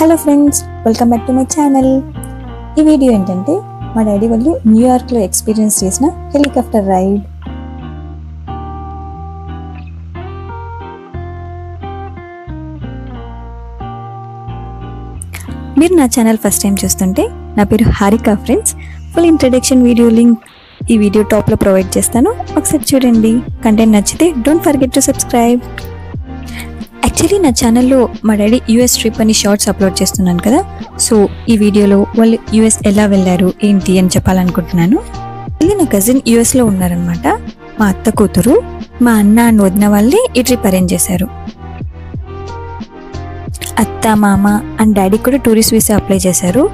Hello friends, welcome back to my channel. ఈ video ఏంటంటే మా డాడీ వాళ్ళు న్యూయార్క్లో ఎక్స్పీరియన్స్ చేసిన హెలికాప్టర్ రైడ్. మీరు నా ఛానల్ ఫస్ట్ టైం చూస్తుంటే నా పేరు Harika friends. Full introduction video link ఈ వీడియో టాప్లో ప్రొవైడ్ చేస్తాను, ఒకసారి చూడండి. కంటెంట్ నచ్చితే don't forget to subscribe. Actually నా ఛానల్లో మా డాడీ యూఎస్ ట్రిప్ అని షార్ట్స్ అప్లోడ్ చేస్తున్నాను కదా, సో ఈ వీడియోలో వాళ్ళు యూఎస్ ఎలా వెళ్ళారు ఏంటి అని చెప్పాలనుకుంటున్నాను. ఇది నా కజిన్ యూఎస్లో ఉన్నారనమాట. మా అత్త కూతురు, మా అన్న అండ్ వదిన వాళ్ళే ఈ ట్రిప్ అరేంజ్ చేశారు. అత్త, మామ అండ్ డాడీ కూడా టూరిస్ట్ వీసా అప్లై చేశారు.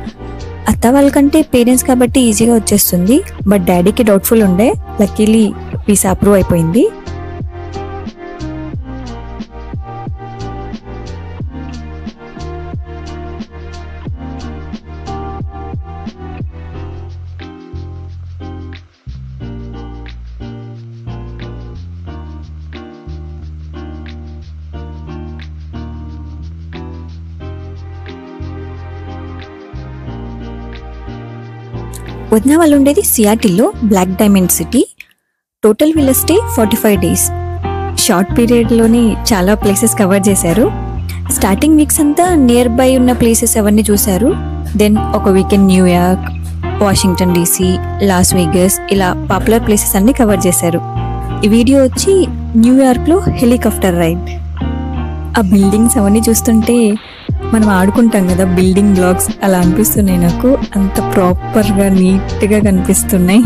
అత్త వాళ్ళకంటే పేరెంట్స్ కాబట్టి ఈజీగా వచ్చేస్తుంది, బట్ డాడీకి డౌట్ఫుల్ ఉండే. లక్కీలీ వీసా అప్రూవ్ అయిపోయింది. వదిన వాళ్ళు ఉండేది సియాటిల్లో, బ్లాక్ డైమండ్ సిటీ. టోటల్ వీళ్ళ స్టే 45 days. షార్ట్ పీరియడ్లోని చాలా ప్లేసెస్ కవర్ చేశారు. స్టార్టింగ్ వీక్స్ అంతా నియర్ బై ఉన్న ప్లేసెస్ అవన్నీ చూశారు. దెన్ ఒక weekend New York, Washington DC, loss Vegas, ఇలా పాపులర్ ప్లేసెస్ అన్నీ కవర్ చేశారు. ఈ వీడియో వచ్చి న్యూయార్క్లో హెలికాప్టర్ రైడ్. ఆ బిల్డింగ్స్ అవన్నీ చూస్తుంటే మనం ఆడుకుంటాం కదా బిల్డింగ్ బ్లాక్స్, అలా అనిపిస్తున్నాయి నాకు. అంత ప్రాపర్గా నీట్గా కనిపిస్తున్నాయి.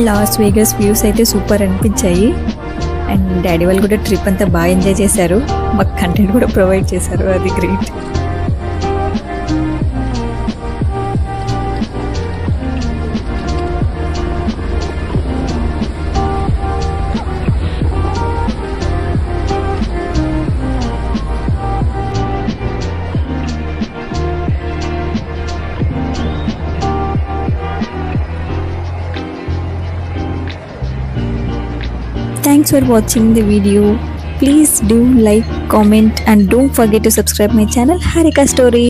లాస్ వేగస్ వ్యూస్ అయితే సూపర్ అనిపించాయి. అండ్ డాడీ వాళ్ళు కూడా ట్రిప్ అంతా బాగా ఎంజాయ్ చేశారు. మాకు కంటెంట్ కూడా ప్రొవైడ్ చేశారు, అది great. Thanks for watching the video. Please do like, comment and don't forget to subscribe my channel Harika Story.